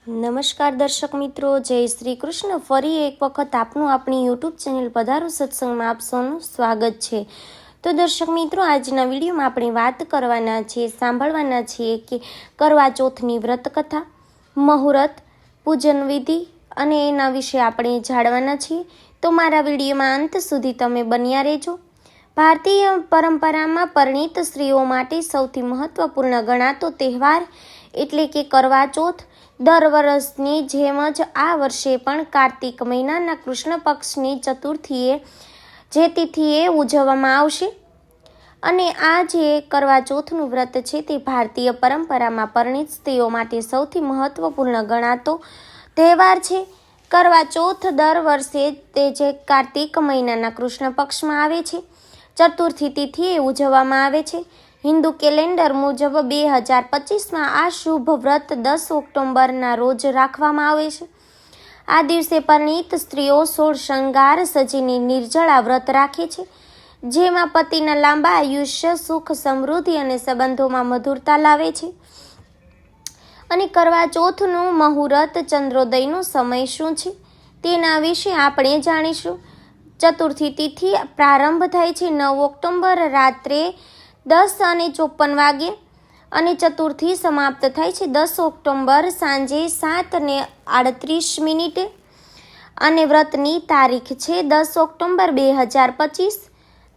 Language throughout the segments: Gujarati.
નમસ્કાર દર્શક મિત્રો, જય શ્રી કૃષ્ણ। ફરી એક વખત આપનું આપણી યુટ્યુબ ચેનલ પધારો સત્સંગમાં આપ સૌનું સ્વાગત છે। તો દર્શક મિત્રો, આજના વિડીયોમાં આપણે વાત કરવાના છીએ, સાંભળવાના છીએ કે કરવા ચોથની વ્રત કથા, મુહૂર્ત, પૂજન વિધિ અને એના વિશે આપણે જાણવાના છીએ। તો મારા વિડીયોમાં અંત સુધી તમે બન્યા રહેજો। ભારતીય પરંપરામાં પરિણીત સ્ત્રીઓ માટે સૌથી મહત્વપૂર્ણ ગણાતો તહેવાર એટલે કે કરવા ચોથ દર વર્ષની જેમ જ આ વર્ષે પણ કાર્તિક મહિનાના કૃષ્ણ પક્ષની ચતુર્થીએ જે તિથિએ ઉજવવામાં આવશે। અને આ જે કરવા ચોથનું વ્રત છે તે ભારતીય પરંપરામાં પરિણીત સ્ત્રીઓ માટે સૌથી મહત્વપૂર્ણ ગણાતો તહેવાર છે। કરવા ચોથ દર વર્ષે તે જે કાર્તિક મહિનાના કૃષ્ણ પક્ષમાં આવે છે, ચતુર્થી તિથિએ ઉજવવામાં આવે છે। હિન્દુ કેલેન્ડર મુજબ 2025માં આ શુભ વ્રત 10 ઓક્ટોબરના રોજ રાખવામાં આવે છે। આ દિવસે પરિણીત સ્ત્રીઓ 16 શણગાર સજીને નિર્જળા વ્રત રાખે છે, જેમાં પતિના લાંબા આયુષ્ય, સુખ, સમૃદ્ધિ અને સંબંધોમાં મધુરતા લાવે છે। અને કરવા ચોથનું મુહૂર્ત, ચંદ્રોદયનો સમય શું છે તેના વિશે આપણે જાણીશું। ચતુર્થી તિથિ પ્રારંભ થાય છે 9 ઓક્ટોબર રાત્રે 10:54 વાગ્યે અને ચતુર્થી સમાપ્ત થાય છે 10 ઓક્ટોબર સાંજે 7:38 અને વ્રતની તારીખ છે 10 ઓક્ટોબર 2025।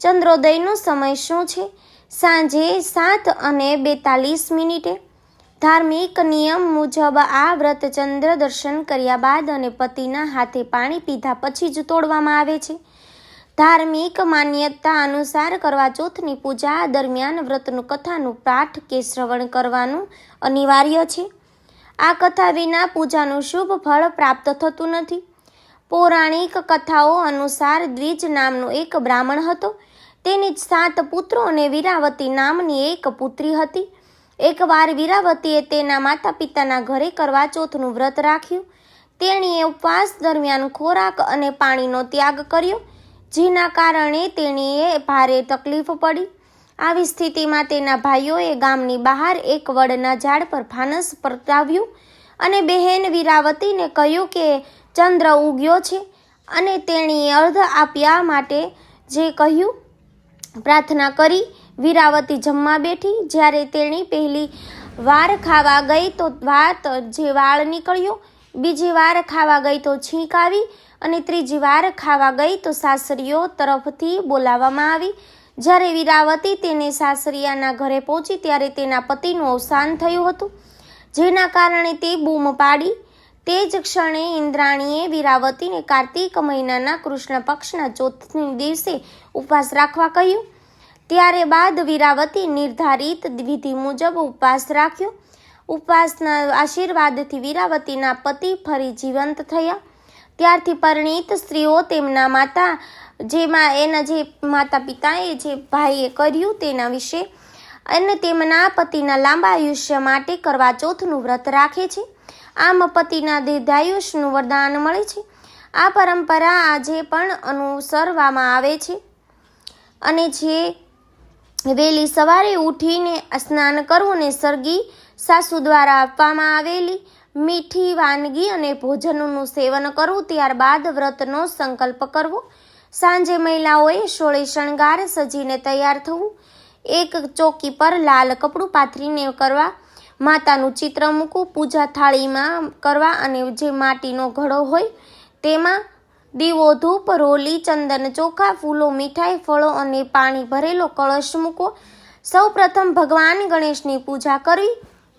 ચંદ્રોદયનો સમય શું છે? સાંજે 7:42। ધાર્મિક નિયમ મુજબ આ વ્રત ચંદ્ર દર્શન કર્યા બાદ અને પતિના હાથે પાણી પીધા પછી જ તોડવામાં આવે છે। ધાર્મિક માન્યતા અનુસાર કરવા ચોથની પૂજા દરમિયાન વ્રતનું કથાનું પાઠ કે શ્રવણ કરવાનું અનિવાર્ય છે। આ કથા વિના પૂજાનું શુભ ફળ પ્રાપ્ત થતું નથી। પૌરાણિક કથાઓ અનુસાર દ્વિજ નામનો એક બ્રાહ્મણ હતો। તેની 7 પુત્રો અને વીરાવતી નામની એક પુત્રી હતી। એકવાર વીરાવતીએ તેના માતા પિતાના ઘરે કરવા ચોથનું વ્રત રાખ્યું। તેણીએ ઉપવાસ દરમિયાન ખોરાક અને પાણીનો ત્યાગ કર્યો, જેના કારણે તેણીએ ભારે તકલીફ પડી। આવી સ્થિતિમાં તેના ભાઈઓએ ગામની બહાર એક વડના ઝાડ પર ફાનસ પ્રગટાવ્યું અને બહેન વીરાવતીને કહ્યું કે ચંદ્ર ઉગ્યો છે અને તેણીએ અર્ધ આપ્યા માટે જે કહ્યું પ્રાર્થના કરી વીરાવતી જમવા બેઠી। જ્યારે તેણી પહેલી વાર ખાવા ગઈ તો વાળ નીકળ્યો, બીજી વાર ખાવા ગઈ તો છીંક આવી અને ત્રીજી વાર ખાવા ગઈ તો સાસરીઓ તરફથી બોલાવવામાં આવી। જ્યારે વીરાવતી તેને સાસરિયાના ઘરે પહોંચી ત્યારે તેના પતિનું અવસાન થયું હતું, જેના કારણે તે બૂમ પાડી। તે જ ક્ષણે ઇન્દ્રાણીએ વીરાવતીને કાર્તિક મહિનાના કૃષ્ણ પક્ષના ચોથના દિવસે ઉપવાસ રાખવા કહ્યું। ત્યારે બાદ વીરાવતી નિર્ધારિત વિધિ મુજબ ઉપવાસ રાખ્યો। ઉપવાસના આશીર્વાદથી વીરાવતીના પતિ ફરી જીવંત થયા। ત્યારથી પરિણીત સ્ત્રીઓ તેમના માતા પિતાએ જે ભાઈએ કર્યું તેના વિશે અને તેમના પતિના લાંબા આયુષ્ય માટે કરવા ચોથનું વ્રત રાખે છે। આમ પતિના દીર્ઘાયુષ્યનું વરદાન મળે છે। આ પરંપરા આજે પણ અનુસરવામાં આવે છે અને જે વહેલી સવારે ઉઠીને સ્નાન કરવું અને સરગી સાસુ દ્વારા આપવામાં આવેલી મીઠી વાનગી અને ભોજનનું સેવન કરવું, ત્યારબાદ વ્રતનો સંકલ્પ કરવો। સાંજે મહિલાઓએ 16 શણગાર સજીને તૈયાર થવું। એક ચોકી પર લાલ કપડું પાથરીને કરવા માતાનું ચિત્ર મૂકવું। પૂજા થાળીમાં કરવા અને જે માટીનો ઘડો હોય તેમાં દીવો, ધૂપ, રોલી, ચંદન, ચોખા, ફૂલો, મીઠાઈ, ફળો અને પાણી ભરેલો કળશ મૂકો। સૌ પ્રથમ ભગવાન ગણેશની પૂજા કરવી।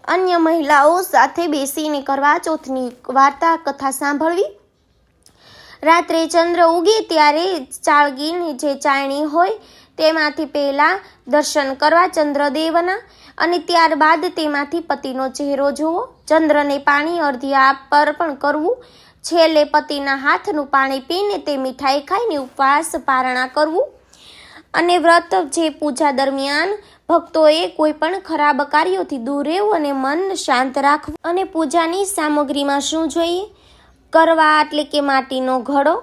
અન્ય મહિલાઓ સાથે બેસીને કરવા ચોથની વાર્તા કથા સાંભળવી। રાત્રે ચંદ્ર ઉગે ત્યારે ચાળગીની જે ચાયણી હોય તેમાંથી પહેલા દર્શન કરવા ચંદ્રદેવના અને ત્યારબાદ તેમાંથી પતિનો ચહેરો જોવો। ચંદ્રને પાણી અર્ધ્ય અર્પણ કરવું। છેલ્લે પતિના હાથનું પાણી પીને તે મીઠાઈ ખાઈને ઉપવાસ પારણા કરવું। અને વ્રત જે પૂજા દરમિયાન ભક્તોએ કોઈ પણ ખરાબ કાર્યોથી દૂર રહેવું અને મન શાંત રાખવું। અને પૂજાની સામગ્રીમાં શું જોઈએ? કરવા એટલે કે માટીનો ઘડો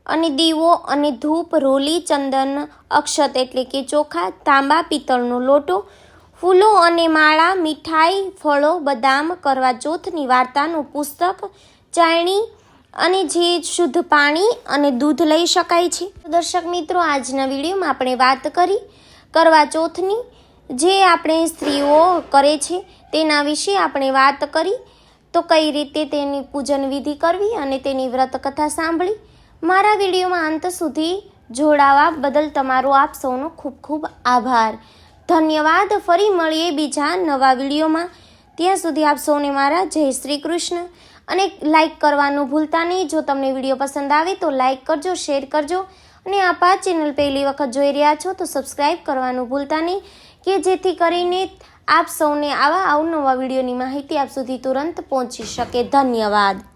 અને દીવો અને ધૂપ, રોલી, ચંદન, અક્ષત એટલે કે ચોખા, તાંબા પિત્તળનો લોટો, ફૂલો અને માળા, મીઠાઈ, ફળો, બદામ, કરવા ચોથની વાર્તાનું પુસ્તક, ચાયણી અને જે શુદ્ધ પાણી અને દૂધ લઈ શકાય છે. દર્શક મિત્રો, આજના વિડીયોમાં આપણે વાત કરી કરવા ચોથની, જે આપણે સ્ત્રીઓ કરે છે તેના વિશે આપણે વાત કરી. તો કઈ રીતે તેની પૂજન વિધિ કરવી અને તેની વ્રત કથા સાંભળી. મારા વિડીયોમાં અંત સુધી જોડાવા બદલ તમારો આપ સૌનો ખૂબ ખૂબ આભાર. ધન્યવાદ. ફરી મળીએ બીજા નવા વિડીયોમાં. ત્યાં સુધી આપ સૌને મારા જય શ્રી કૃષ્ણ. અને લાઈક કરવાનું ભૂલતા નહીં. જો તમને વિડીયો પસંદ આવે તો લાઈક કરજો, શેર કરજો અને આપ આ ચેનલ પહેલી વખત જોઈ રહ્યા છો તો સબસ્ક્રાઈબ કરવાનું ભૂલતા નહીં, કે જેથી કરીને આપ સૌને આવા અવનવા વિડીયોની માહિતી આપ સુધી તુરંત પહોંચી શકે. ધન્યવાદ.